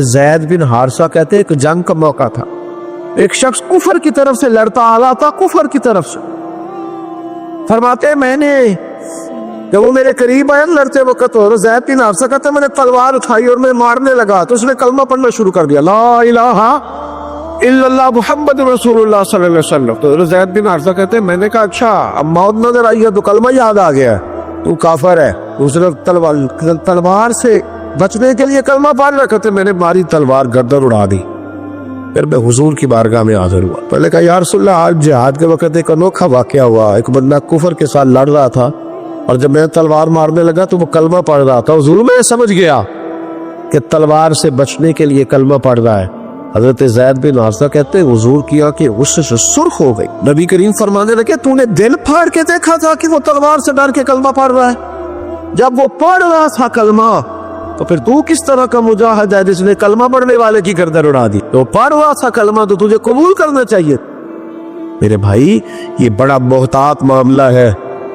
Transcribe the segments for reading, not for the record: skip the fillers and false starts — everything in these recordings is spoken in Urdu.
زید بن حارثہ کہتے ہیں ایک جنگ کا موقع تھا، ایک شخص کفر کی طرف سے لڑتا آ رہا تھا، کفر کی طرف سے۔ فرماتے ہیں میں نے جب وہ میرے قریب آیا لڑتے وقت، اور زید بن حارثہ کہتے ہیں میں نے تلوار اٹھائی اور میں مارنے لگا تو اس نے کلمہ پڑھنا شروع کر دیا، لا الہ الا اللہ محمد رسول اللہ صلی اللہ علیہ وسلم۔ تو زید بن حارثہ کہتے ہیں میں نے کہا اچھا اب موت نظر آئی ہے تو کلمہ یاد آ گیا ہے، تو کافر ہے۔ اس نے تلوار سے بچنے کے لیے کلمہ پڑھ رہا، کہتے میں نے ماری تلوار گردن اڑا دی۔ پھر میں حضور کی بارگاہ میں حاضر ہوا، پہلے کہا یا رسول اللہ آج جہاد کے وقت ایک انوکھا واقعہ ہوا، ایک بندہ کفر کے ساتھ لڑ رہا تھا اور جب میں تلوار مارنے لگا تو وہ کلمہ پڑھ رہا تھا، حضور میں سمجھ گیا کہ تلوار سے بچنے کے لیے کلمہ پڑھ رہا ہے۔ حضرت زید بن حارثہ کہتے ہیں حضور کی آنکھیں غصے سے سرخ ہو گئی، نبی کریم فرمانے لگے تو نے دل پھاڑ کے دیکھا تھا کہ وہ تلوار سے ڈر کے کلمہ پڑھ رہا ہے؟ جب وہ پڑھ رہا تھا کلمہ تو پھر تو کس طرح کا مجاہد ہے جس نے کلمہ پڑھنے والے کی گردن اڑا دی؟ تو پڑھ رہا تھا کلمہ تو تجھے قبول کرنا چاہیے۔ میرے بھائی یہ بڑا محتاط معاملہ ہے،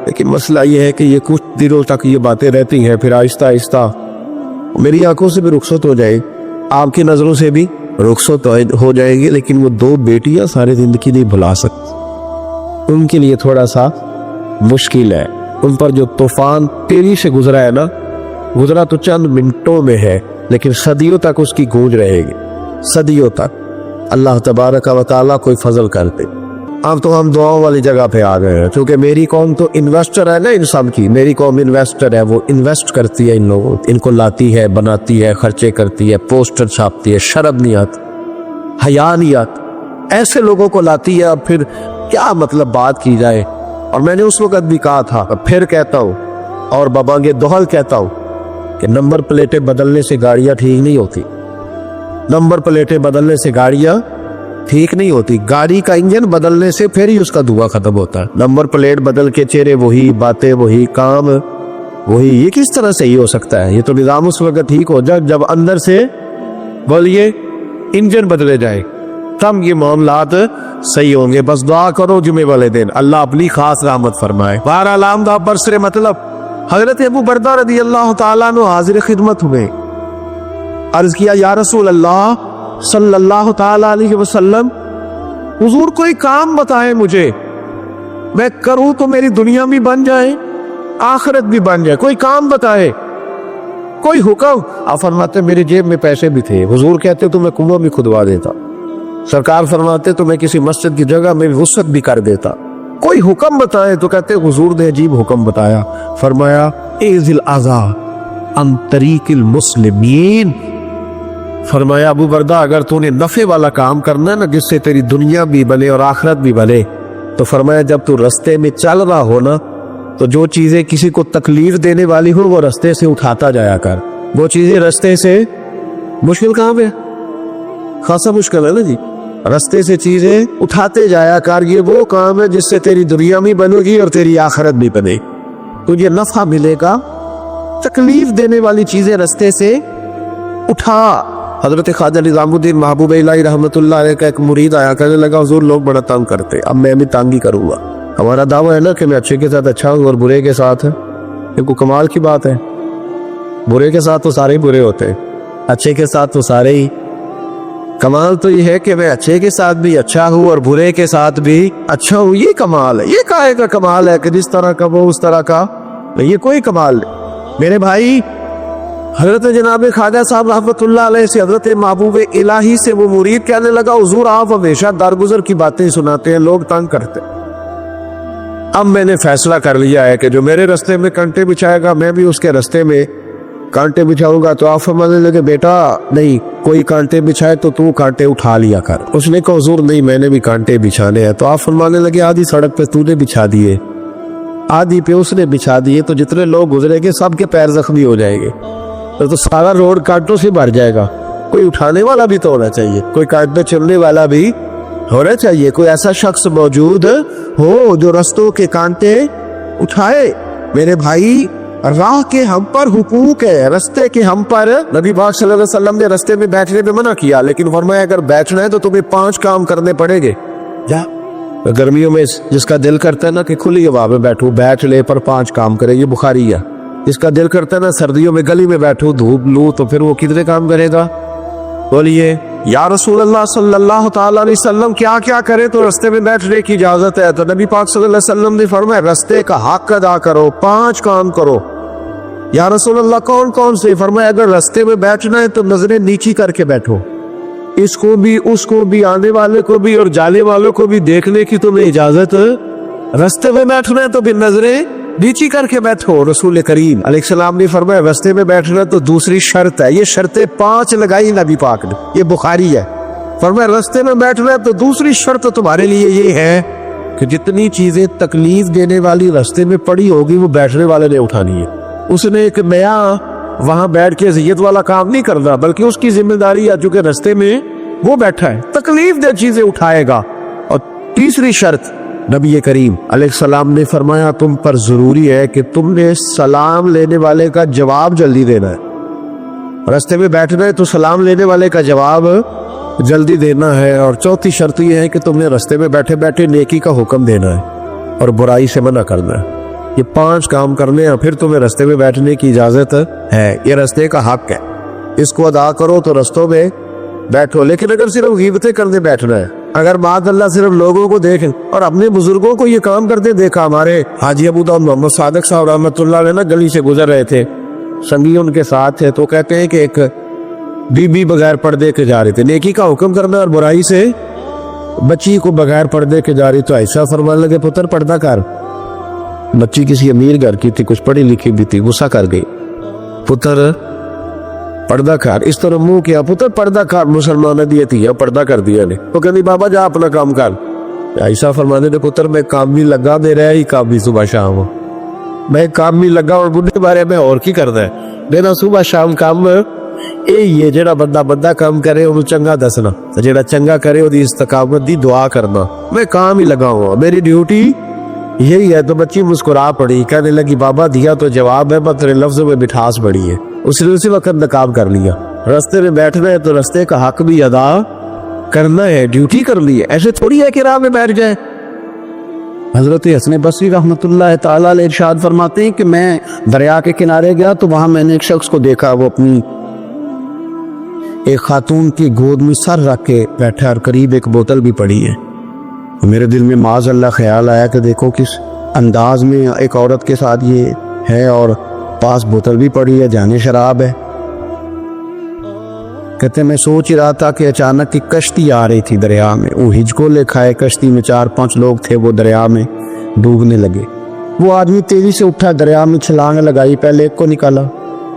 لیکن مسئلہ یہ ہے کہ یہ کچھ دنوں تک یہ باتیں رہتی ہیں، پھر آہستہ آہستہ میری آنکھوں سے بھی رخصت ہو جائے، آپ کی نظروں سے بھی رخصت ہو جائے گی، لیکن وہ دو بیٹیاں ساری زندگی نہیں بھلا سکتی، ان کے لیے تھوڑا سا مشکل ہے۔ ان پر جو طوفان تیری سے گزرا ہے نا، گزرا تو چند منٹوں میں ہے لیکن صدیوں تک اس کی گونج رہے گی، صدیوں تک۔ اللہ تبارک و تعالیٰ کوئی فضل کرتے۔ اب تو ہم دعاؤں والی جگہ پہ آ گئے ہیں، کیونکہ میری قوم تو انویسٹر ہے نا، ان سب کی میری قوم انویسٹر ہے، وہ انویسٹ کرتی ہے ان لوگوں، ان کو لاتی ہے، بناتی ہے، خرچے کرتی ہے، پوسٹر چھاپتی ہے، شرم نہیں آتی، حیا نہیں آتی، ایسے لوگوں کو لاتی ہے۔ اب پھر کیا مطلب بات کی جائے، اور میں نے اس وقت بھی کہا تھا، پھر کہتا ہوں اور ببانگے دوہل کہتا ہوں کہ نمبر پلیٹیں بدلنے سے گاڑیاں ٹھیک نہیں ہوتی، نمبر پلیٹیں بدلنے سے گاڑیاں ٹھیک نہیں ہوتی، گاڑی کا انجن بدلنے سے پھر ہی اس کا دھواں ختم ہوتا ہے۔ نمبر پلیٹ بدل کے چہرے وہی، باتیں وہی، کام وہی، یہ کس طرح صحیح ہو سکتا ہے؟ یہ تو نظام اس وقت ٹھیک ہو جائے جب اندر سے بولیے انجن بدلے جائے، تب یہ معاملات صحیح ہوں گے۔ بس دعا کرو جمعے والے دن اللہ اپنی خاص رحمت فرمائے۔ بہرحال آمدہ برسر مطلب حضرت ابو بردہ رضی اللہ تعالیٰ عنہ حاضر خدمت ہوئے، عرض کیا یا رسول اللہ صلی اللہ تعالیٰ علیہ وسلم، حضور کوئی کام بتائے مجھے، میں کروں تو میری دنیا بھی بن جائے آخرت بھی بن جائے، کوئی کام بتائے، کوئی حکم۔ آپ فرماتے میری جیب میں پیسے بھی تھے، حضور کہتے تو میں کنواں بھی کھدوا دیتا، سرکار فرماتے تو میں کسی مسجد کی جگہ میں وسعت بھی کر دیتا، کوئی حکم بتائے تو کہتے حضور نے عجیب حکم بتایا، فرمایا اعزل الاذی عن طریق المسلمین، فرمایا ابو بردہ اگر تو نے نفع والا کام کرنا ہے نا، جس سے تیری دنیا بھی بنے اور آخرت بھی بنے، تو فرمایا جب تو رستے میں چل رہا ہو نا تو جو چیزیں کسی کو تکلیف دینے والی ہو وہ رستے سے اٹھاتا جایا کر، وہ چیزیں رستے سے مشکل کام ہے، خاصا مشکل ہے نا جی، رستے سے چیزیں اٹھاتے جایا کر، یہ وہ کام ہے جس سے تیری دنیا بھی بنے گی اور تیری آخرت بھی بنے، تجھے نفع ملے گا، تکلیف دینے والی چیزیں رستے سے اٹھا۔ حضرت خواجہ نظام الدین محبوب الہی رحمۃ اللہ علیہ کا ایک مرید آیا، کہنے لگا حضور لوگ بڑا تنگ کرتے، اب میں بھی تنگ ہی کروں گا، ہمارا دعویٰ ہے نا کہ میں اچھے کے ساتھ اچھا ہوں اور برے کے ساتھ ہے، یہ کوئی کمال کی بات ہے، برے کے ساتھ تو سارے ہی برے ہوتے ہیں، اچھے کے ساتھ تو سارے ہی، کمال تو یہ ہے کہ میں اچھے کے ساتھ بھی اچھا ہوں اور برے کے ساتھ بھی اچھا ہوں، یہ کمال ہے، یہ کائے کا کمال ہے کہ جس طرح کا وہ اس طرح کا، یہ کوئی کمال نہیں۔ میرے بھائی حضرت جناب خواجہ صاحب رحمۃ اللہ علیہ سے حضرت محبوب الہی سے وہ مرید کہنے لگا حضور آپ ہمیشہ درگزر کی باتیں سناتے ہیں، لوگ تنگ کرتے، اب میں نے فیصلہ کر لیا ہے کہ جو میرے رستے میں کانٹے بچھائے گا میں بھی اس کے رستے میں کانٹے بچھاؤں گا۔ تو آپ فرمانے لگے بیٹا نہیں، کوئی کانٹے بچھائے تو کانٹے اٹھا لیا کر۔ اس نے کہا حضور نہیں میں نے بھی کانٹے بچھانے ہیں۔ تو آپ فرمانے لگے آدھی سڑک پہ تو نے بچھا دیے، آدھی پہ اس نے بچھا دیے، تو جتنے لوگ گزرے گے سب کے پیر زخمی ہو جائیں گے، تو سارا روڈ کانٹوں سے بھر جائے گا۔ کوئی اٹھانے والا بھی تو ہونا چاہیے، کوئی کانٹے چلنے والا بھی ہونا چاہیے، کوئی ایسا شخص موجود ہو جو رستوں کے کانٹے اٹھائے۔ میرے بھائی راہ کے ہم پر حقوق ہے، رستے کے ہم پر۔ نبی پاک صلی اللہ علیہ وسلم نے رستے میں بیٹھنے پہ منع کیا، لیکن فرمایا اگر بیٹھنا ہے تو تمہیں 5 کام کرنے پڑیں گے۔ گرمیوں میں جس کا دل کرتا ہے نا کہ کھلی ہوا میں بیٹھوں، بیٹھ لے پر 5 کام کرے، یہ بخاری ہے۔ جس کا دل کرتا ہے نا سردیوں میں گلی میں بیٹھوں، دھوپ لوں، تو پھر وہ کتنے کام کرے گا؟ بولیے یا رسول اللہ صلی اللہ تعالی علیہ وسلم کیا کیا کرے تو رستے میں بیٹھنے کی اجازت ہے؟ تو نبی پاک صلی اللہ علیہ وسلم نے فرمایا رستے کا حق ادا کرو، 5 کام کرو۔ یا رسول اللہ کون کون سے؟ فرمایا اگر رستے میں بیٹھنا ہے تو نظریں نیچی کر کے بیٹھو، اس کو بھی اس کو بھی، آنے والے کو بھی اور جانے والوں کو بھی دیکھنے کی تمہیں اجازت ہے۔ رستے میں بیٹھنا ہے تو بھی نظریں نیچی کر کے بیٹھو۔ رسول کریم علیہ السلام نے فرمایا رستے میں بیٹھنا تو دوسری شرط ہے، یہ شرطیں 5 لگائی نبی پاک نے، یہ بخاری ہے۔ فرمایا رستے میں بیٹھنا ہے تو دوسری شرط تمہارے لیے یہ ہے کہ جتنی چیزیں تکلیف دینے والی رستے میں پڑی ہوگی وہ بیٹھنے والے نے اٹھانی ہے۔ اس نے ایک نیا وہاں بیٹھ کے اذیت والا کام نہیں کرنا، بلکہ اس کی ذمہ داری ہے چونکہ رستے میں وہ بیٹھا ہے، تکلیف دہ چیزیں اٹھائے گا۔ اور تیسری شرط نبی کریم علیہ السلام نے فرمایا تم پر ضروری ہے کہ تم نے سلام لینے والے کا جواب جلدی دینا ہے۔ رستے میں بیٹھنا ہے تو سلام لینے والے کا جواب جلدی دینا ہے۔ اور چوتھی شرط یہ ہے کہ تم نے رستے میں بیٹھے بیٹھے نیکی کا حکم دینا ہے اور برائی سے منع کرنا ہے۔ یہ 5 کام کرنے ہیں، پھر تمہیں رستے میں بیٹھنے کی اجازت ہے۔ یہ رستے کا حق ہے، اس کو ادا کرو تو رستوں میں بیٹھو۔ لیکن اگر صرف غیبتیں کرنے بیٹھنا ہے، اگر معاذ اللہ صرف لوگوں کو دیکھ اور اپنے بزرگوں کو یہ کام کرتے دیکھا، ہمارے حاجی ابو داؤد محمد صادق صاحب رحمۃ اللہ علیہ نا گلی سے گزر رہے تھے، سنگی ان کے ساتھ تھے، تو کہتے ہیں کہ ایک بی بی بغیر پردے کے جا رہے تھے، نیکی کا حکم کرنا اور برائی سے بچی کو بغیر پردے کے جا رہی، تو ایسا فرمانے لگے پتر پردہ کر۔ بچی کسی امیر گھر کی تھی، کچھ پڑھی لکھی بھی تھی، غصہ کر گئی، پتر پردہ کر۔ اس طرح منہ کیا، پتر پردہ کر، مسلمان نے دیے تھی پردہ کر دیا نے۔ وہ کہتی بابا جا اپنا کام کر۔ ایسا فرمانے نے پتر میں کام بھی لگا، میرا ہی کام بھی صبح شام ہو، میں کام بھی لگا اور بڑھے بارے میں اور کی کرنا ہے دینا صبح شام کام۔ یہ جڑا بندہ کام کرے انہوں چنگا دسنا، جڑا چنگا کرے وہ استقامت دی دعا کرنا، میں کام ہی لگا ہوا، میری ڈیوٹی یہی ہے۔ تو بچی مسکرا پڑی، کہنے لگی بابا دیا تو جواب ہے پر تیرے لفظوں میں مٹھاس بڑی ہے۔ اس نے اسی وقت نقاب کر لیا، رستے میں بیٹھنا ہے تو رستے کا حق بھی ادا کرنا ہے، ڈیوٹی کر لی ہے، ایسے تھوڑی ہے کہ راہ میں بیٹھ جائے۔ حضرت حسن بصری رحمۃ اللہ تعالیٰ علیہ ارشاد فرماتے ہیں کہ میں دریا کے کنارے گیا تو وہاں میں نے ایک شخص کو دیکھا، وہ اپنی ایک خاتون کی گود میں سر رکھ کے بیٹھا اور قریب ایک بوتل بھی پڑی ہے۔ میرے دل میں معاذ اللہ خیال آیا کہ دیکھو کس انداز میں ایک عورت کے ساتھ یہ ہے اور پاس بوتل بھی پڑی ہے، جانے شراب ہے۔ کہتے میں سوچ ہی رہا تھا کہ اچانک کی کشتی آ رہی تھی دریا میں، وہ ہجکو لے کھائے، کشتی میں 4-5 لوگ تھے، وہ دریا میں ڈوبنے لگے۔ وہ آدمی تیزی سے اٹھا، دریا میں چھلانگ لگائی، پہلے ایک کو نکالا،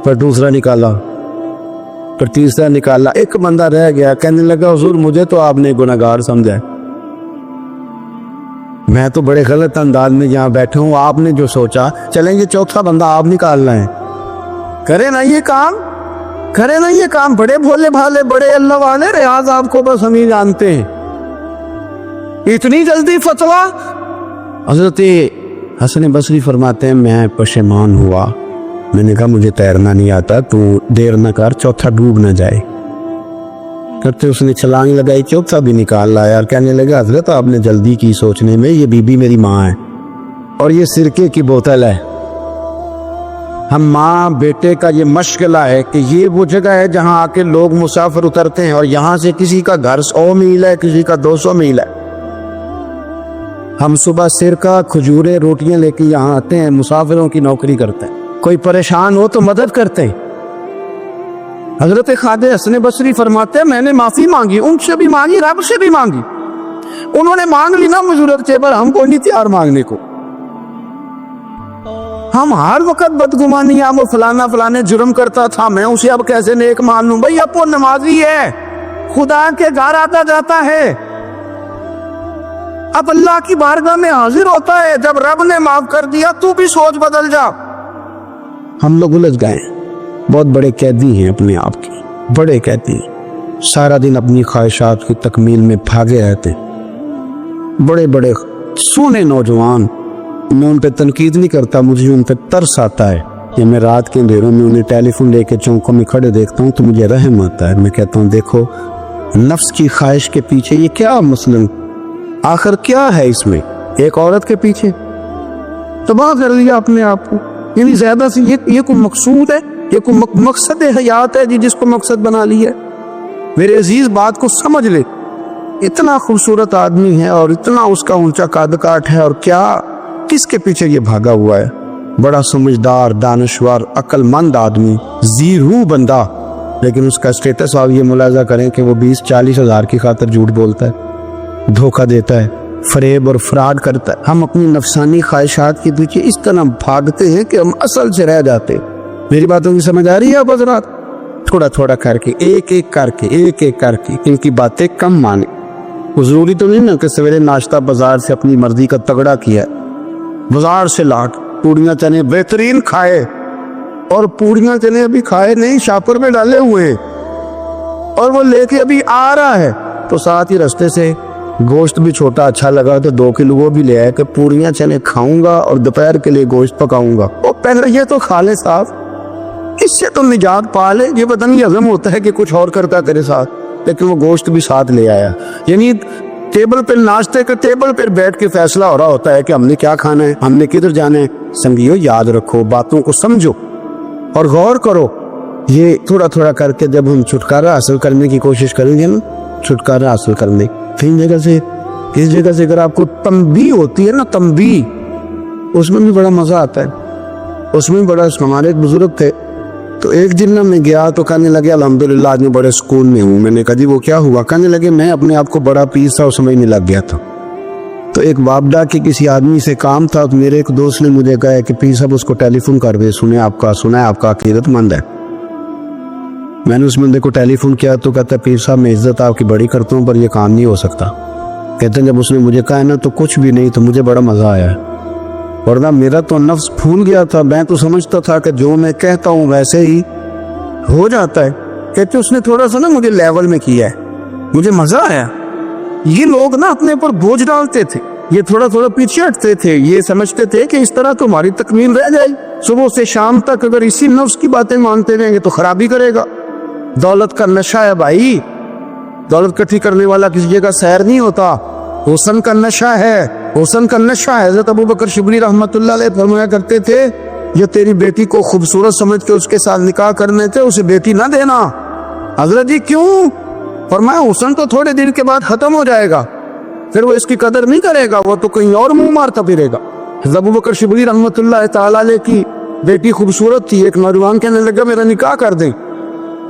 پھر دوسرا نکالا، پھر تیسرا نکالا، ایک بندہ رہ گیا۔ کہنے لگا حضور مجھے تو آپ نے گناہگار سمجھا، میں تو بڑے غلط انداز میں یہاں بیٹھے ہوں، آپ نے جو سوچا چلیں گے 4تھا بندہ آپ نکالنا ہے، کرے نا یہ کام، کرے نا یہ کام، بڑے بھولے بھالے بڑے اللہ والے ریاض آپ کو بس ہم ہی جانتے ہیں، اتنی جلدی فتویٰ۔ حضرت حسن بصری فرماتے ہیں میں پشیمان ہوا، میں نے کہا مجھے تیرنا نہیں آتا، تو دیر نہ کر، 4تھا ڈوب نہ جائے۔ کرتے اس نے چھلانگ لگائی، 4تھا بھی نکال لایا اور کہنے لگا حضرت آپ نے جلدی کی سوچنے میں، یہ بی بی میری ماں ہے اور یہ سرکے کی بوتل ہے۔ ہم ماں بیٹے کا یہ مشغلہ ہے کہ یہ وہ جگہ ہے جہاں آ کے لوگ مسافر اترتے ہیں، اور یہاں سے کسی کا گھر 100 میل ہے، کسی کا 200 میل ہے۔ ہم صبح سرکہ کھجورے روٹیاں لے کے یہاں آتے ہیں، مسافروں کی نوکری کرتے ہیں، کوئی پریشان ہو تو مدد کرتے ہیں۔ حضرت خواجہ حسن بصری فرماتے ہیں میں نے معافی مانگی، ان سے بھی مانگی، رب سے بھی مانگی، انہوں نے مانگ لی نا مجورت سے، پر ہم کو نہیں تیار مانگنے کو۔ ہم ہر وقت بدگمانی وہ فلانا فلانے جرم کرتا تھا، میں اسے اب کیسے نیک مان لوں؟ بھائی اب وہ نمازی ہے، خدا کے گھر آتا جاتا ہے، اب اللہ کی بارگاہ میں حاضر ہوتا ہے، جب رب نے معاف کر دیا تو بھی سوچ بدل جا۔ ہم لوگ الجھ گئے، بہت بڑے قیدی ہیں اپنے آپ کی، بڑے قیدی، سارا دن اپنی خواہشات کی تکمیل میں بھاگے رہتے، بڑے بڑے سونے نوجوان۔ میں ان پہ تنقید نہیں کرتا، مجھے ان پہ ترس آتا ہے کہ میں رات کے اندھیروں میں انہیں ٹیلی فون لے کے چوکوں میں کھڑے دیکھتا ہوں تو مجھے رحم آتا ہے۔ میں کہتا ہوں دیکھو نفس کی خواہش کے پیچھے یہ کیا مثلاً آخر کیا ہے اس میں؟ ایک عورت کے پیچھے تباہ کر دیا اپنے آپ کو. یعنی زیادہ سے یہ کوئی مقصود ہے؟ یہ کوئی مقصد حیات ہے جس کو مقصد بنا لیا ہے؟ میرے عزیز بات کو سمجھ لے. اتنا خوبصورت آدمی ہے اور اتنا اس کا اونچا قد کاٹ ہے، اور کیا کس کے پیچھے یہ بھاگا ہوا ہے؟ بڑا سمجھدار، دانشور، عقل مند آدمی، ذی روح بندہ، لیکن اس کا اسٹیٹس آپ یہ ملاحظہ کریں کہ وہ 20-40 ہزار کی خاطر جھوٹ بولتا ہے، دھوکہ دیتا ہے، فریب اور فراڈ کرتا ہے. ہم اپنی نفسانی خواہشات کے پیچھے اس طرح بھاگتے ہیں کہ ہم اصل سے رہ جاتے ہیں. میری باتوں کی سمجھ آ رہی ہے آپ حضرات؟ تھوڑا تھوڑا کر کے، ایک ایک کر کے ان کی باتیں کم مانیں. ضروری تو نہیں نا کہ سویرے ناشتہ بازار سے اپنی مرضی کا تگڑا کیا ہے، بازار سے لاٹ پوڑیاں چنے بہترین کھائے، اور پوڑیاں چنے ابھی کھائے نہیں، شاپر میں ڈالے ہوئے ہیں، اور وہ لے کے ابھی آ رہا ہے، تو ساتھ ہی رستے سے گوشت بھی چھوٹا اچھا لگا تو 2 کلو وہ بھی لے آئے کہ پوڑیاں چنے کھاؤں گا اور دوپہر کے لیے گوشت پکاؤں گا. وہ پہلے یہ تو کھا لے صاحب، اس سے تو نجات پا لے. یہ پتہ نہیں ہضم ہوتا ہے کہ کچھ اور کرتا تیرے ساتھ، لیکن وہ گوشت بھی ساتھ لے آیا. یعنی ٹیبل پہ ناشتے کے ٹیبل پہ بیٹھ کے فیصلہ ہو رہا ہوتا ہے کہ ہم نے کیا کھانا ہے، ہم نے کدھر جانا ہے. سنگیو یاد رکھو، باتوں کو سمجھو اور غور کرو. یہ تھوڑا تھوڑا کر کے جب ہم چھٹکارا حاصل کرنے کی کوشش کریں گے نا، چھٹکارا حاصل کرنے کئی جگہ سے، اس جگہ سے اگر آپ کو تنبیہ ہوتی ہے نا، تنبیہ، اس میں بھی بڑا مزہ آتا ہے. اس میں بڑا، ہمارے ایک بزرگ تھے تو ایک دن میں گیا تو کہنے لگے الحمدللہ آج میں بڑے سکون میں ہوں. میں نے کہا جی وہ کیا ہوا؟ کہنے لگے میں اپنے آپ کو بڑا پیر تھا سمجھنے لگ گیا تھا. تو ایک بابڈا کے کسی آدمی سے کام تھا، تو میرے ایک دوست نے مجھے کہا کہ پیر صاحب اس کو ٹیلی فون کر دے، سنا ہے آپ کا عقیدت مند ہے. میں نے اس بندے کو ٹیلی فون کیا تو کہتا ہے پیر صاحب میں عزت آپ کی بڑی کرتا ہوں پر یہ کام نہیں ہو سکتا. کہتے ہیں جب اس نے مجھے کہا نا تو کچھ بھی نہیں، تو مجھے بڑا مزہ آیا ہے، ورنہ میرا تو نفس پھول گیا تھا. میں تو سمجھتا تھا کہ جو میں کہتا ہوں ویسے ہی ہو جاتا ہے. کہتے اس نے تھوڑا سا نا مجھے لیول میں کیا ہے، مجھے مزہ آیا. یہ لوگ نا اپنے پر بوجھ ڈالتے تھے، یہ تھوڑا تھوڑا پیچھے ہٹتے تھے، یہ سمجھتے تھے کہ اس طرح تمہاری تکمیل رہ جائے. صبح سے شام تک اگر اسی نفس کی باتیں مانتے رہیں گے تو خرابی کرے گا. دولت کا نشہ ہے بھائی، دولت کٹھی کرنے والا کسی جگہ سیر نہیں ہوتا. حسن کا نشہ ہے، حسن کا نشہ ہے. حضرت ابو بکر شبلی رحمۃ اللہ علیہ فرمایا کرتے تھے یہ تیری بیٹی کو خوبصورت سمجھ کے اس کے ساتھ نکاح کرنے تھے، اسے بیٹی نہ دینا. حضرت جی کیوں؟ فرمایا حسن تو تھوڑے دن کے بعد ختم ہو جائے گا، پھر وہ اس کی قدر نہیں کرے گا، وہ تو کہیں اور منہ مارتا پھرے گا. حضرت ابو بکر شبلی رحمۃ اللہ تعالی علیہ کی بیٹی خوبصورت تھی. ایک نوجوان کہنے لگا میرا نکاح کر دیں.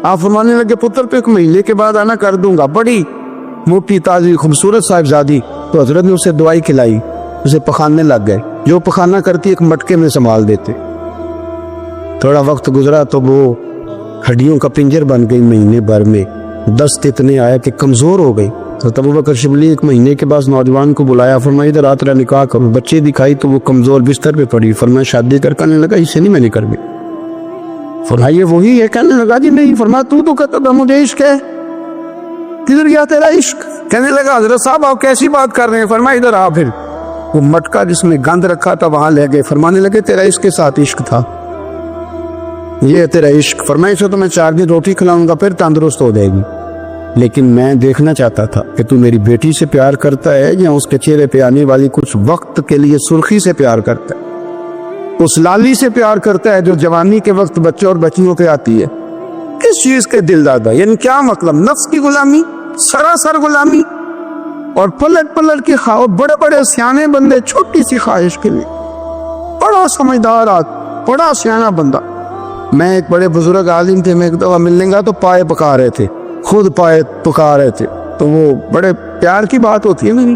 آپ فرمانے لگے پتر تو 1 مہینے کے بعد آنا کر دوں گا. بڑی موٹی تازی خوبصورت صاحبزادی. تو حضرت نے اسے دوائی کھلائی، اسے پخانے لگ گئے. جو پخانا کرتی ایک مٹکے میں سنبھال دیتے. تھوڑا وقت گزرا تو وہ ہڈیوں کا پنجر بن گئی. مہینے بھر میں دست اتنے آیا کہ کمزور ہو گئی. تو ابو بکر شبلی 1 مہینے کے بعد نوجوان کو بلایا، فرمایا ادھر رات رہا نکاح کرو. بچے دکھائی تو وہ کمزور بستر پہ پڑی. فرمایا شادی کرنے لگا اسے نہیں میں نے کرنی. فرمایا وہی ہے؟ کہنے لگا جی نہیں. فرمایا تو کہتا تھا مجھے عشق ہے، کدھر گیا تیرا عشق؟ کہنے لگا حضرت صاحب آپ کیسی بات کر رہے ہیں؟ فرمایا ادھر آ. پھر وہ مٹکا جس میں گند رکھا تھا وہاں لے گئے. فرمانے لگے تیرا اس کے ساتھ عشق تھا، یہ ہے تیرا عشق. فرمایا اسے تو میں 4 دن روٹی کھلاؤں گا پھر تندرست ہو جائے گی، لیکن میں دیکھنا چاہتا تھا کہ تو میری بیٹی سے پیار کرتا ہے یا اس کے چہرے پہ آنے والی کچھ وقت کے لیے سرخی سے پیار کرتا ہے، اس لالی سے پیار کرتا ہے جو جوانی کے وقت بچوں اور بچیوں پہ آتی ہے. کس چیز کے دل دادا؟ یعنی کیا مطلب؟ نفس کی غلامی، سراسر غلامی. اور پلٹ کے خواہ بڑے بڑے سیانے بندے چھوٹی سی خواہش کے لیے. بڑا سمجھدار بڑا سیانا بندہ. میں ایک بڑے بزرگ عالم تھے، میں ایک دفعہ ملنے گا تو پائے پکا رہے تھے، خود پائے پکا رہے تھے. تو وہ بڑے پیار کی بات ہوتی ہے میری،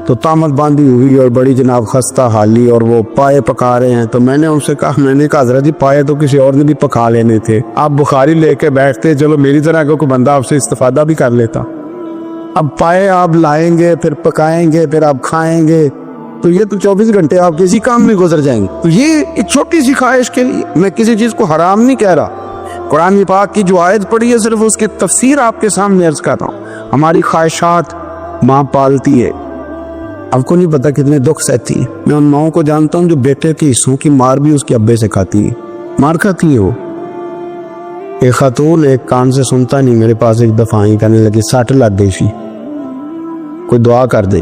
تو تامت باندھی ہوئی اور بڑی جناب خستہ حالی، اور وہ پائے پکا رہے ہیں. تو میں نے ان سے کہا، میں نے کہا حضرت جی پائے تو کسی اور نے بھی پکا لینے تھے، آپ بخاری لے کے بیٹھتے، چلو میری طرح کا کوئی بندہ آپ سے استفادہ بھی کر لیتا. اب پائے آپ لائیں گے، پھر پکائیں گے، پھر آپ کھائیں گے، تو یہ تو 24 گھنٹے آپ کسی کام میں گزر جائیں گے. تو یہ ایک چھوٹی سی خواہش کے لیے، میں کسی چیز کو حرام نہیں کہہ رہا. قرآن پاک کی جو آیت پڑھی ہے صرف اس کی تفسیر آپ کے سامنے عرض کر رہا ہوں. ہماری خواہشات ماں پالتی ہے، آپ کو نہیں پتا کتنے دکھ سہتی ہے. میں ان ماؤں کو جانتا ہوں جو بیٹے کے حصوں کی مار بھی اس کے ابے سے کھاتی ہے، مار کھاتی ہے. وہ ایک خاتون ایک کان سے سنتا نہیں، میرے پاس ایک دفعہ آئی، کہنے لگی 60 لگ گئی سی، کوئی دعا کر دے.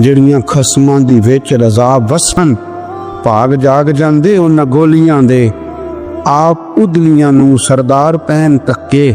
ਜਿਹੜੀਆਂ ਖਸਮਾਂ ਦੀ ਵਿੱਚ ਰਜ਼ਾ ਵਸਣ ਭਾਗ ਜਾਗ ਜਾਂਦੇ ਉਹਨਾਂ ਗੋਲੀਆਂ ਦੇ। ਆਪ ਉਦਲੀਆਂ ਨੂੰ ਸਰਦਾਰ ਪਹਿਨ ਤੱਕੇ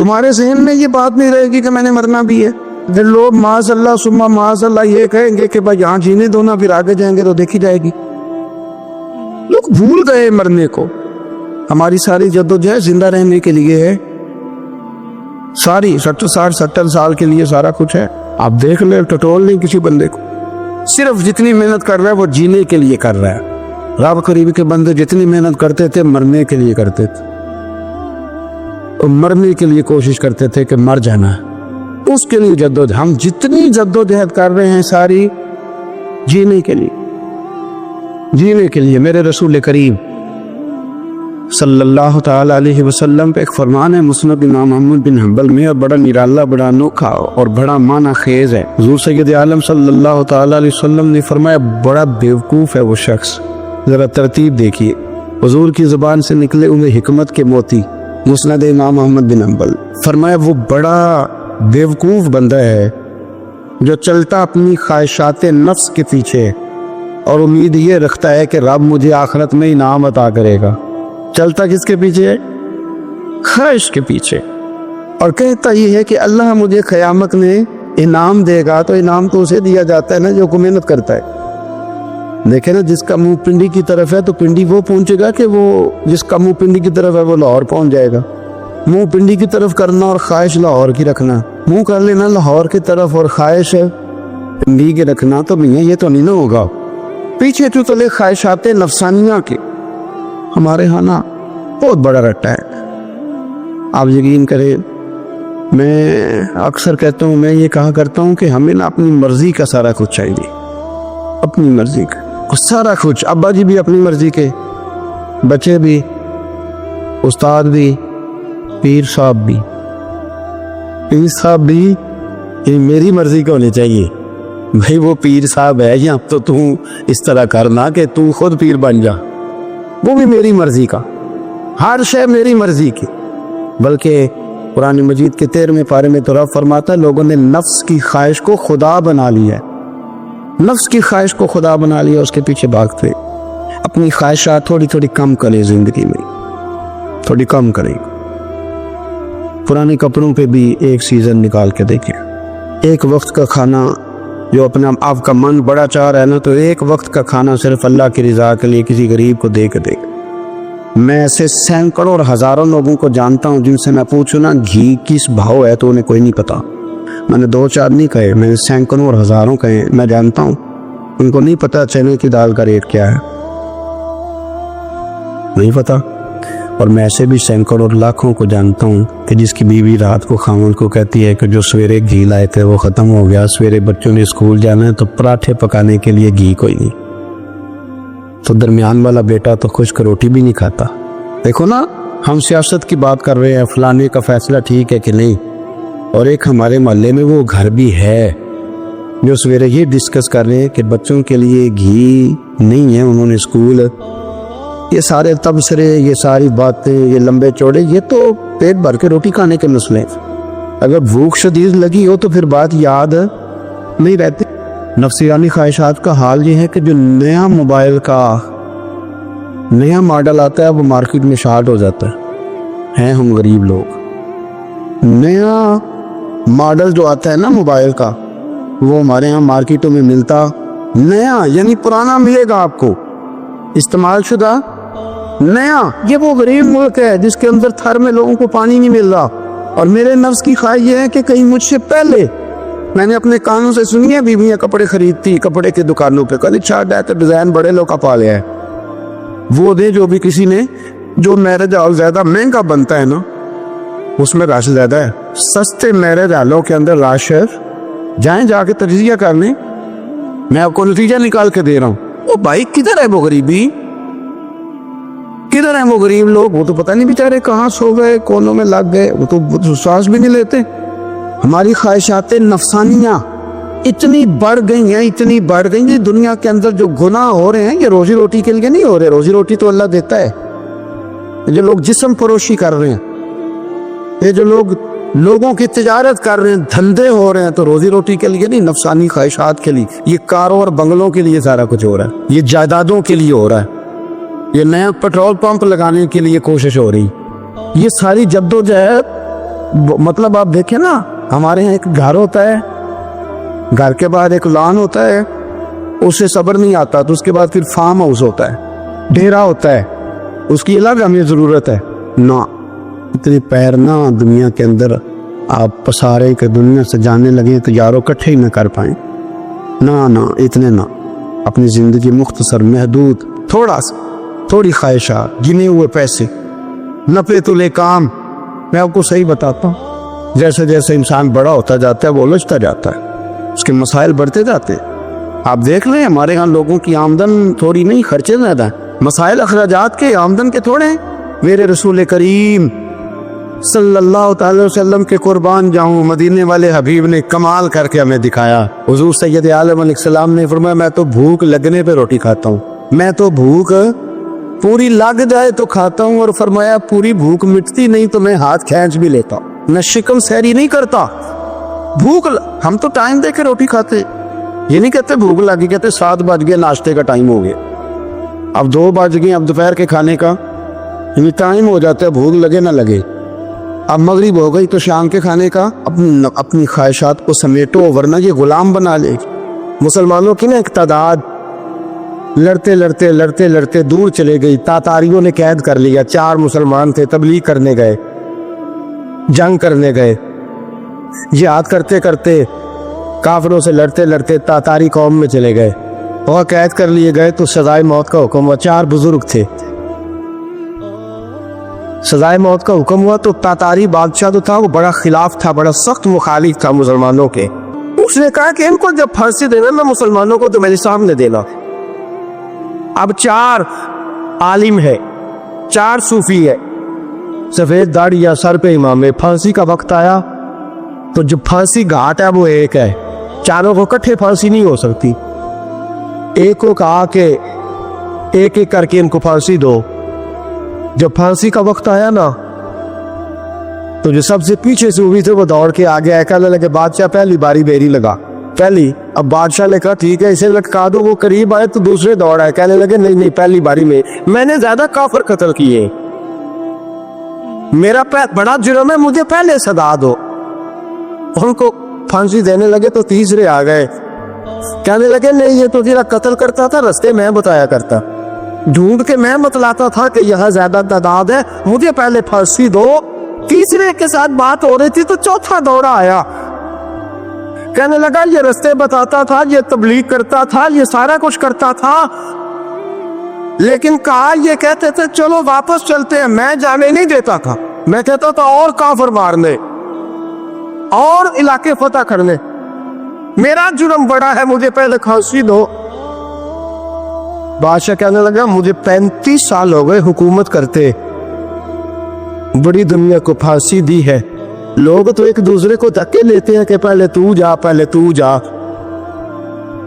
تمہارے ذہن میں یہ بات نہیں رہے گی کہ میں نے مرنا بھی ہے. پھر لوگ معاذ اللہ ثم معاذ اللہ یہ کہیں گے کہ بھائی یہاں جینے دو نا, پھر آگے جائیں گے تو دیکھی جائے گی. لوگ بھول گئے مرنے کو. ہماری ساری جدوجہد زندہ رہنے کے لیے ہے, ساری 60-70 سال کے لیے سارا کچھ ہے. آپ دیکھ لیں, ٹٹول نہیں کسی بندے کو. صرف جتنی محنت کر رہا ہے وہ جینے کے لیے کر رہا ہے. رب قریب کے بندے جتنی محنت کرتے تھے مرنے کے لیے کرتے تھے, اور مرنے کے لیے کوشش کرتے تھے کہ مر جانا ہے, اس کے لیے جدوجہد. ہم جتنی جدوجہد کر رہے ہیں ساری جینے کے لیے, جینے کے لیے. میرے رسول کریم صلی اللہ تعالی علیہ وسلم پہ ایک فرمان ہے مسند امام احمد بن حنبل میں, اور بڑا نرالا, بڑا انوکھا اور بڑا معنی خیز ہے. حضور سید عالم صلی اللہ تعالی علیہ وسلم نے فرمایا بڑا بیوقوف ہے وہ شخص. ذرا ترتیب دیکھیے, حضور کی زبان سے نکلے ہوئے حکمت کے موتی, مسند امام احمد بن حنبل. فرمایا وہ بڑا بیوقوف بندہ ہے جو چلتا اپنی خواہشات نفس کے پیچھے اور امید یہ رکھتا ہے کہ رب مجھے آخرت میں انعام عطا کرے گا. چلتا کس کے پیچھے ہے؟ خواہش کے پیچھے. اور کہتا یہ ہے کہ اللہ مجھے قیامت میں انعام دے گا, تو انعام تو اسے دیا جاتا ہے نا جو محنت کرتا ہے. دیکھیں نا, جس کا منہ پنڈی کی طرف ہے تو پنڈی وہ پہنچے گا, کہ وہ جس کا منہ پنڈی کی طرف ہے وہ لاہور پہنچ جائے گا. منہ پنڈی کی طرف کرنا اور خواہش لاہور کی رکھنا, منہ کر لینا لاہور کی طرف اور خواہش پنڈی کی رکھنا, تو میاں یہ تو نہیں نہ ہوگا. پیچھے تو چلے خواہشات نفسانیہ کے ہمارے ہاں نا بہت بڑا رٹا ہے. آپ یقین کریں, میں اکثر کہتا ہوں, میں یہ کہا کرتا ہوں کہ ہمیں نا اپنی مرضی کا سارا کچھ چاہیے, اپنی مرضی کا سارا کچھ. ابا جی بھی اپنی مرضی کے, بچے بھی, استاد بھی, پیر صاحب بھی. پیر صاحب بھی یہ میری مرضی کا ہونے چاہیے. بھائی وہ پیر صاحب ہے یا تو اس طرح کرنا کہ تو خود پیر بن جا, وہ بھی میری مرضی کا. ہر شے میری مرضی کی. بلکہ قرآن مجید کے 13ویں پارے میں تو رب فرماتا ہے لوگوں نے نفس کی خواہش کو خدا بنا لیا ہے. نفس کی خواہش کو خدا بنا لیا, اس کے پیچھے بھاگتے. اپنی خواہشات تھوڑی تھوڑی کم کریں زندگی میں, تھوڑی کم کریں. پرانے کپڑوں پہ بھی ایک سیزن نکال کے دیکھیں. ایک وقت کا کھانا جو اپنا آپ کا من بڑا چاہ رہا ہے نا, تو ایک وقت کا کھانا صرف اللہ کی رضا کے لیے کسی غریب کو دے کے دے. میں ایسے سینکڑوں اور ہزاروں لوگوں کو جانتا ہوں جن سے میں پوچھوں نا گھی کس بھاؤ ہے تو انہیں کوئی نہیں پتا. میں نے 2-4 نہیں کہے, میں نے سینکڑوں اور ہزاروں کہے. میں جانتا ہوں ان کو نہیں پتا چنے کی دال کا ریٹ کیا ہے, نہیں پتا. اور میں ایسے بھی سینکڑوں اور لاکھوں کو جانتا ہوں کہ جس کی بیوی رات کو خاوند کو کہتی ہے کہ جو سویرے گھی لائے تھے وہ ختم ہو گیا, سویرے بچوں نے اسکول جانا ہے تو پراٹھے پکانے کے لیے گھی کوئی نہیں. تو درمیان والا بیٹا تو خشک روٹی بھی نہیں کھاتا. دیکھو نا, ہم سیاست کی بات کر رہے ہیں, فلانے کا فیصلہ ٹھیک ہے کہ نہیں, اور ایک ہمارے محلے میں وہ گھر بھی ہے جو سویرے یہ ڈسکس کر رہے ہیں کہ بچوں کے لیے گھی نہیں ہے, انہوں نے اسکول. یہ سارے تبصرے, یہ ساری باتیں, یہ لمبے چوڑے, یہ تو پیٹ بھر کے روٹی کھانے کے مسئلے. اگر بھوک شدید لگی ہو تو پھر بات یاد نہیں رہتی. نفسیانی خواہشات کا حال یہ ہے کہ جو نیا موبائل کا نیا ماڈل آتا ہے وہ مارکیٹ میں شارٹ ہو جاتا ہے. ہم غریب لوگ, نیا ماڈل جو آتا ہے نا موبائل کا وہ ہمارے ہاں مارکیٹوں میں ملتا نیا, یعنی پرانا ملے گا آپ کو, استعمال شدہ نیا. یہ وہ غریب ملک ہے جس کے اندر تھر میں لوگوں کو پانی نہیں مل رہا. اور میرے نفس کی خواہش یہ ہے کہ کہیں مجھ سے پہلے, میں نے اپنے کانوں سے سنی ہے بیویاں کپڑے خریدتی کپڑے کی دکانوں پہ, کل چھاٹ ہے تو ڈیزائن بڑے لوگ کا پا لیا ہے, وہ دے جو بھی کسی نے. جو میرج ہال زیادہ مہنگا بنتا ہے نا اس میں رش زیادہ ہے. سستے میرج ہالوں کے اندر رش ہے, جائیں جا کے تجزیہ کر لیں. میں آپ کو نتیجہ نکال کے دے رہا ہوں. وہ بھائی کدھر ہے وہ غریبی, کدھر ہیں وہ غریب لوگ؟ وہ تو پتہ نہیں بیچارے کہاں سو گئے, کونوں میں لگ گئے, وہ تو سانس بھی نہیں لیتے. ہماری خواہشات نفسانیہ اتنی بڑھ گئی ہیں, اتنی بڑھ گئی ہیں. دنیا کے اندر جو گناہ ہو رہے ہیں یہ روزی روٹی کے لیے نہیں ہو رہے. روزی روٹی تو اللہ دیتا ہے. جو لوگ جسم فروشی کر رہے ہیں, یہ جو لوگ لوگوں کی تجارت کر رہے ہیں, دھندے ہو رہے ہیں, تو روزی روٹی کے لیے نہیں, نفسانی خواہشات کے لیے. یہ کاروں اور بنگلوں کے لیے سارا کچھ ہو رہا ہے, یہ جائیدادوں کے لیے ہو رہا ہے, یہ نیا پیٹرول پمپ لگانے کے لیے کوشش ہو رہی. یہ ساری جدوجہد مطلب آپ دیکھیں نا، ہمارے یہاں ایک گھر ہوتا ہے، گھر کے بعد ایک لان ہوتا ہے، اس سے صبر نہیں آتا تو اس کے بعد پھر فارم ہاؤس ہوتا ہے، ڈیرا ہوتا ہے، اس کی الگ ہمیں ضرورت ہے نا۔ اتنے پیر نہ دنیا کے اندر آپ پسارے کہ دنیا سے جانے لگے تو یارو کٹھے ہی نہ کر پائیں، نہ اتنے نہ۔ اپنی زندگی مختصر، محدود، تھوڑی خواہشات، گنے ہوئے پیسے، نفع تلے کام۔ میں آپ کو صحیح بتاتا ہوں، جیسے جیسے انسان بڑا ہوتا جاتا ہے وہ الجھتا جاتا ہے، اس کے مسائل بڑھتے جاتے ہیں۔ آپ دیکھ لیں ہمارے ہاں لوگوں کی آمدن تھوڑی نہیں، خرچے زیادہ ہیں، مسائل اخراجات کے، آمدن کے تھوڑے ہیں۔ میرے رسول کریم صلی اللہ تعالی وسلم کے قربان جاؤں، مدینے والے حبیب نے کمال کر کے ہمیں دکھایا۔ حضور سید عالم علیہ السلام نے فرمایا میں تو بھوک لگنے پہ روٹی کھاتا ہوں، میں تو بھوک پوری لگ جائے تو کھاتا ہوں، اور فرمایا پوری بھوک مٹتی نہیں تو میں ہاتھ کھینچ بھی لیتا ہوں، میں شکم سیری نہیں کرتا۔ ہم تو ٹائم دے کے روٹی کھاتے، یہ نہیں کہتے بھوک لگی، کہتے 7 بج گئے، ناشتے کا ٹائم ہو گیا، اب 2 بج گئے، اب دوپہر کے کھانے کا ٹائم ہو جاتا ہے، بھوک لگے نہ لگے۔ اب مغرب ہو گئی تو شام کے کھانے کا اپنی خواہشات کو سمیٹو، ورنہ یہ غلام بنا لے گی۔ مسلمانوں کی نا ایک تعداد لڑتے دور چلے گئی، تاتاریوں نے قید کر لیا۔ 4 مسلمان تھے، تبلیغ کرنے گئے، جنگ کرنے گئے، جہاد کرتے کرتے کافروں سے لڑتے تاتاری قوم میں چلے گئے، اور قید کر لیے گئے تو سزائے موت کا حکم ہوا۔ 4 بزرگ تھے، سزائے موت کا حکم ہوا تو تاتاری بادشاہ جو تھا وہ بڑا خلاف تھا، بڑا سخت مخالف تھا مسلمانوں کے۔ اس نے کہا کہ ان کو جب پھانسی دینا نا مسلمانوں کو تو میرے سامنے دینا۔ اب 4 عالم ہے، 4 صوفی ہے، سفید داڑھی یا سر پہ امام ہے۔ پھانسی کا وقت آیا تو جو پھانسی گھاٹ ہے وہ ایک ہے، چاروں کو کٹھے پھانسی نہیں ہو سکتی۔ ایک کو کہا کہ ایک ایک کر کے ان کو پھانسی دو۔ جب پھانسی کا وقت آیا نا تو جو سب سے پیچھے سے ہوئی تھے وہ دوڑ کے آگے آئے، کہنے لگے بادشاہ پہلی باری میری لگا پہلی۔ اب بادشاہ نے کہا ٹھیک ہے اسے لٹکا دو۔ وہ قریب آئے تو دوسرے دوڑ آئے، کہنے لگے نہیں پہلی باری میں نے زیادہ کافر قتل کیے، میرا بڑا جرم ہے، مجھے پہلے سزا دو۔ ان کو پھانسی دینے لگے تو تیسرے آ گئے، کہنے لگے نہیں یہ تو تیرا قتل کرتا تھا، رستے میں بتایا کرتا، ڈھونڈ کے میں بتلاتا تھا کہ یہاں زیادہ تعداد ہے، مجھے پہلے پھانسی دو۔ تیسرے کے ساتھ بات ہو رہی تھی تو چوتھا دوڑا آیا، کہنے لگا یہ رستے بتاتا تھا، یہ تبلیغ کرتا تھا، یہ سارا کچھ کرتا تھا، لیکن کہا یہ کہتے تھے چلو واپس چلتے ہیں، میں جانے نہیں دیتا تھا، میں کہتا تھا اور کافر مارنے اور علاقے فتح کرنے، میرا جرم بڑا ہے، مجھے پہلے پھانسی دو۔ بادشاہ کہنے لگا مجھے 35 سال ہو گئے حکومت کرتے، بڑی دنیا کو پھانسی دی ہے، لوگ تو ایک دوسرے کو دھکے لیتے ہیں کہ پہلے تو جا،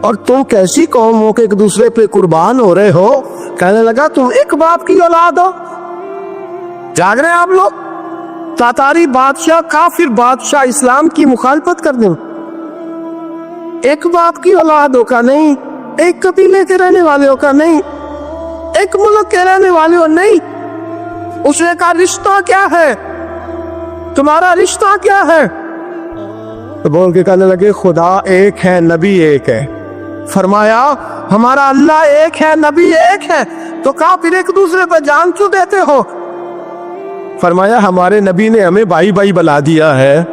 اور تم کیسی قوم ہو کہ ایک دوسرے پہ قربان ہو رہے ہو۔ کہنے لگا تم ایک باپ کی اولاد ہو، جاگ رہے ہیں آپ لوگ، تاتاری بادشاہ، کافر بادشاہ، اسلام کی مخالفت کر دیں، ایک باپ کی اولاد ہو کا نہیں، ایک قبیلے کے رہنے والے ہو کا نہیں، ایک ملک کے رہنے والے ہو نہیں۔ اس نے کہا رشتہ کیا ہے تمہارا، رشتہ کیا ہے؟ تو بول کے کہنے لگے خدا ایک ہے، نبی ایک ہے۔ فرمایا ہمارا اللہ ایک ہے، نبی ایک ہے، تو کہا پھر ایک دوسرے پہ جان کیوں دیتے ہو؟ فرمایا ہمارے نبی نے ہمیں بھائی بھائی بلا دیا ہے،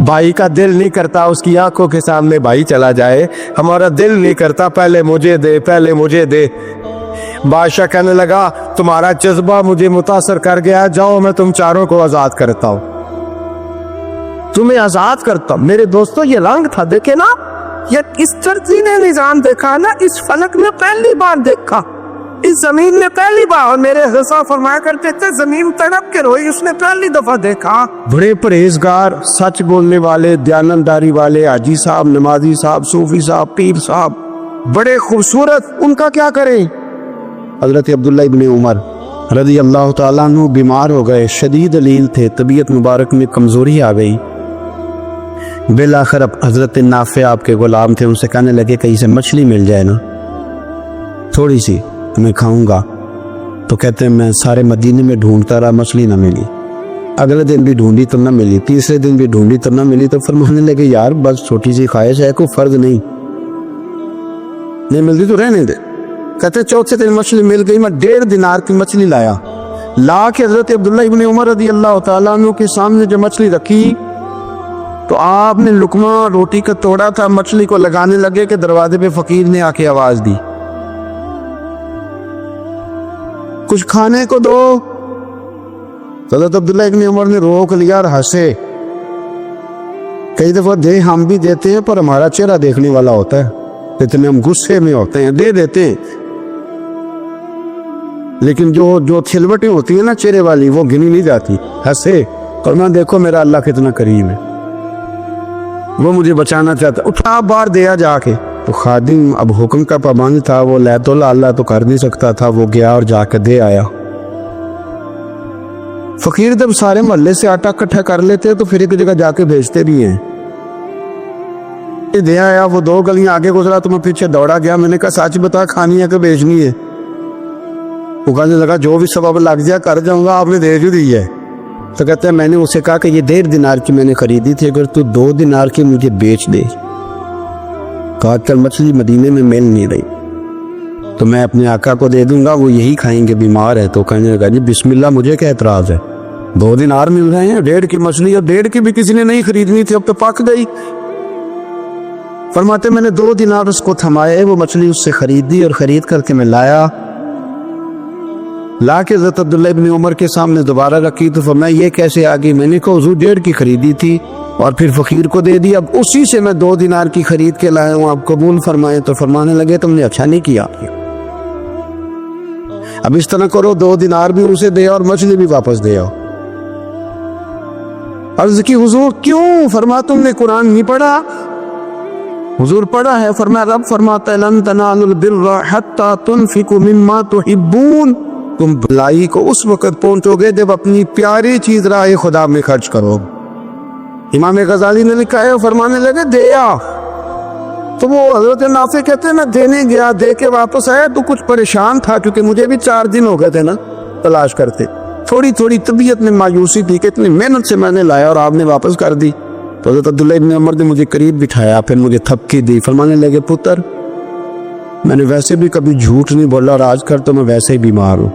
بھائی کا دل نہیں کرتا اس کی آنکھوں کے سامنے بھائی چلا جائے، ہمارا دل نہیں کرتا پہلے مجھے دے۔ بادشاہ کہنے لگا تمہارا جذبہ مجھے متاثر کر گیا، جاؤ میں تم چاروں کو آزاد کرتا ہوں، تمہیں آزاد کرتا ہوں۔ میرے دوستو یہ رنگ تھا، دیکھے نا، یہ اس ترقی نے نظام دیکھا نا، اس فلک نے پہلی بار دیکھا، اس زمین نے پہلی بار، اور میرے حضرت فرمایا کرتے تھے زمین تڑپ کے روئی، اس نے پہلی دفعہ دیکھا۔ بڑے پرہیزگار، سچ بولنے والے، دیانتداری والے، حاجی صاحب، نمازی صاحب، صوفی صاحب، پیر صاحب، بڑے خوبصورت، ان کا کیا کریں؟ حضرت عبداللہ ابن عمر رضی اللہ تعالیٰ عنہ بیمار ہو گئے، شدید علیل تھے، طبیعت مبارک میں کمزوری آ گئی۔ بالآخر حضرت نافع آپ کے غلام تھے، ان سے کہنے لگے کہیں سے مچھلی مل جائے نا تھوڑی سی، میں کھاؤں گا۔ تو کہتے ہیں میں سارے مدینے میں ڈھونڈتا رہا، مچھلی نہ ملی۔ اگلے دن بھی ڈھونڈی تو نہ ملی, تیسرے دن بھی ڈھونڈی تو نہ ملی, تو فرمانے لگے یار بس چھوٹی سی خواہش ہے, کوئی فرض نہیں ملتی تو رہنے دے. کہتے چوتھے دن مچھلی مل گئی, میں 1.5 دینار کی مچھلی لایا, لا کے حضرت عبداللہ ابن عمر رضی اللہ تعالیٰ عنہ کے سامنے جو مچھلی رکھی تو آپ نے لقمہ روٹی کا توڑا تھا, مچھلی کو لگانے لگے کہ دروازے پہ فقیر نے آ کے آواز دی, کچھ کھانے کو دو. حضرت عبداللہ ابن عمر نے روک لیا اور ہنسے. کئی دفعہ دے ہم بھی دیتے ہیں پر ہمارا چہرہ دیکھنے والا ہوتا ہے, اتنے ہم غصے میں ہوتے ہیں, دے دیتے ہیں, لیکن جو کھلوٹیں ہوتی ہیں نا چہرے والی وہ گنی نہیں جاتی. ہنسے اور میں دیکھو میرا اللہ کتنا کریم ہے, وہ مجھے بچانا چاہتا, اٹھا بار دیا جا کے. تو خادم اب حکم کا پابند تھا, وہ لیت اللہ تو کر نہیں سکتا تھا, وہ گیا اور جا کے دے آیا. فقیر جب سارے محلے سے آٹا اکٹھا کر لیتے تو پھر ایک جگہ جا کے بھیجتے بھی ہیں. دے آیا, وہ 2 گلیاں آگے گزرا تو میں پیچھے دوڑا گیا, میں نے کہا سچ بتا کھانی ہے کہ بیچنی ہے؟ وہ کہنے لگا جو بھی سبب لگ جائے کر جاؤں گا, آپ نے دے جو دی ہے. تو کہتے ہیں میں نے اسے کہا کہ یہ 1.5 دینار کی میں نے خریدی تھی, اگر تو 2 دینار کی مجھے بیچ دے. کہا کل مچھلی مدینے میں مل نہیں رہی تو میں اپنے آقا کو دے دوں گا, وہ یہی کھائیں گے, بیمار ہے. تو کہنے لگا جی بسم اللہ, مجھے کیا اعتراض ہے, 2 دینار مل رہے ہیں, 1.5 کی مچھلی, اور 1.5 کی بھی کسی نے نہیں خریدنی تھی, اب تو پک گئی. فرماتے میں نے 2 دینار اس کو تھمائے, وہ مچھلی اس سے خریدی اور خرید کر کے میں لا کے حضرت عبداللہ ابن عمر کے سامنے دوبارہ رکھی. تو فرمایا یہ کیسے آ گئی؟ میں نے کہا حضور 1.5 کی خریدی تھی اور پھر فقیر کو دے دی, اب اسی سے میں 2 دینار کی خرید کے لایا ہوں, آپ قبول فرمائیں. تو فرمانے لگے تم نے اچھا نہیں کیا, اب اس طرح کرو 2 دینار بھی اسے دے اور مچھلی بھی واپس دے آؤ. عرض کی حضور کیوں؟ فرما تم نے قرآن نہیں پڑھا؟ حضور پڑھا ہے. فرمایا رب فرماتا ہے لن تنالوا البر حتى تنفقوا مما تحبون, تم بھلائی کو اس وقت پہنچو گے جب اپنی پیاری چیز راہ خدا میں خرچ کرو. امام غزالی نے لکھا ہے, فرمانے لگے دیا. تو وہ حضرت نافع کہتے ہیں میں دینے گیا, دے کے واپس آیا تو کچھ پریشان تھا کیونکہ مجھے بھی 4 دن ہو گئے تھے نا تلاش کرتے, تھوڑی طبیعت میں مایوسی تھی کہ اتنی محنت سے میں نے لایا اور آپ نے واپس کر دی. تو حضرت عبداللہ ابن عمر نے مجھے قریب بٹھایا, پھر مجھے تھپکی دی. فرمانے لگے پتر میں نے ویسے بھی کبھی جھوٹ نہیں بولا اور آج کل تو میں ویسے ہی بیمار ہوں,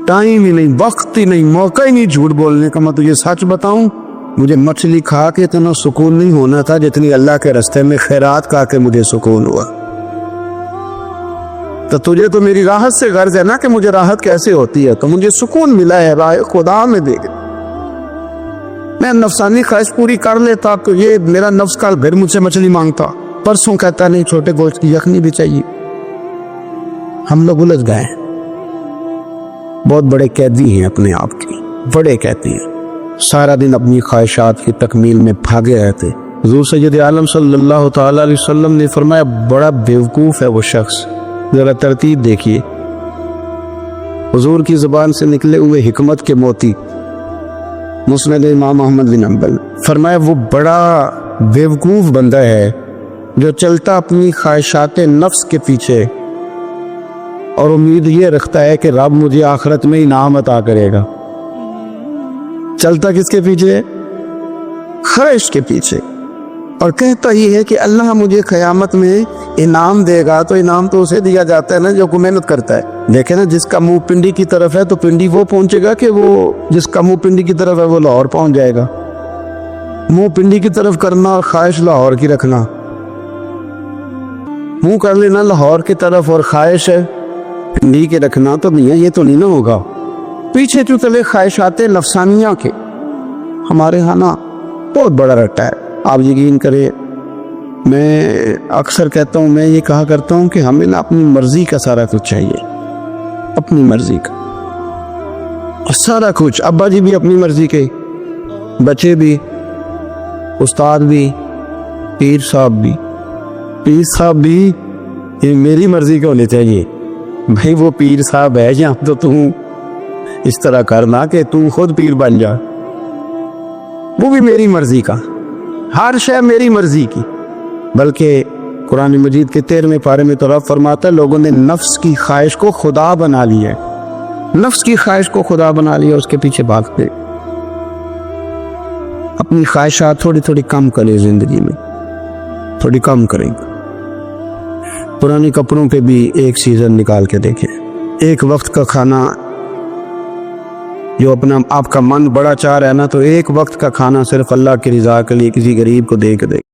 ٹائم ہی نہیں, وقت ہی نہیں, موقع ہی نہیں جھوٹ بولنے کا. میں تجھے سچ بتاؤں, مجھے مچھلی کھا کے اتنا سکون نہیں ہونا تھا جتنی اللہ کے راستے میں خیرات کھا کے مجھے سکون ہوا. تو تجھے تو میری راحت سے غرض ہے نا کہ مجھے راحت کیسے ہوتی ہے, تو مجھے سکون ملا ہے راہ خدا میں دے. میں نفسانی خواہش پوری کر لیتا تو یہ میرا نفس کل پھر مجھ سے مچھلی مانگتا, پرسوں کہتا نہیں چھوٹے گوشت کی یخنی بھی چاہیے. ہم لوگ الجھ گئے, بہت بڑے قیدی ہیں اپنے آپ کی, بڑے قیدی ہیں, سارا دن اپنی خواہشات کی تکمیل میں بھاگے رہتے. حضور سید عالم صلی اللہ تعالی علیہ وسلم نے فرمایا بڑا بیوقوف ہے وہ شخص, ذرا ترتیب دیکھیے. حضور کی زبان سے نکلے ہوئے حکمت کے موتی, مسند امام احمد بن حنبل. فرمایا وہ بڑا بیوقوف بندہ ہے جو چلتا اپنی خواہشات نفس کے پیچھے اور امید یہ رکھتا ہے کہ رب مجھے آخرت میں انعام عطا کرے گا. چلتا کس کے پیچھے؟ خواہش کے پیچھے, اور کہتا یہ ہے کہ اللہ مجھے قیامت میں انعام دے گا. تو انعام تو اسے دیا جاتا ہے نا جو محنت کرتا ہے. دیکھیں نا, جس کا منہ پنڈی کی طرف ہے تو پنڈی وہ پہنچے گا کہ وہ جس کا منہ پنڈی کی طرف ہے وہ لاہور پہنچ جائے گا. منہ پنڈی کی طرف کرنا اور خواہش لاہور کی رکھنا, منہ کر لینا لاہور کی طرف اور خواہش ہے پنڈی کے رکھنا, تو نہیں یہ تو نہیں نہ ہوگا. پیچھے جو چلے خواہشات نفسانیہ کے ہمارے ہاں نا بہت بڑا رٹا ہے. آپ یقین کریں, میں اکثر کہتا ہوں, میں یہ کہا کرتا ہوں کہ ہمیں نا اپنی مرضی کا سارا کچھ چاہیے, اپنی مرضی کا سارا کچھ. ابا جی بھی اپنی مرضی کے, بچے بھی, استاد بھی, پیر صاحب بھی یہ میری مرضی کا ہونے چاہیے. بھائی وہ پیر صاحب ہے یا تو تم اس طرح کرنا کہ تو خود پیر بن جا, وہ بھی میری مرضی کا, ہر شے میری مرضی کی. بلکہ قرآن مجید کے 13ویں پارے میں تو رب فرماتا ہے لوگوں نے نفس کی خواہش کو خدا بنا لی ہے. نفس کی خواہش کو خدا بنا لیا، اس کے پیچھے بھاگتے. اپنی خواہشات تھوڑی تھوڑی کم کریں، زندگی میں تھوڑی کم کریں. پرانے کپڑوں پہ بھی ایک سیزن نکال کے دیکھیں. ایک وقت کا کھانا جو اپنا آپ کا من بڑا چاہ رہا ہے نا، تو ایک وقت کا کھانا صرف اللہ کی رضا کے لیے کسی غریب کو دے کے دے.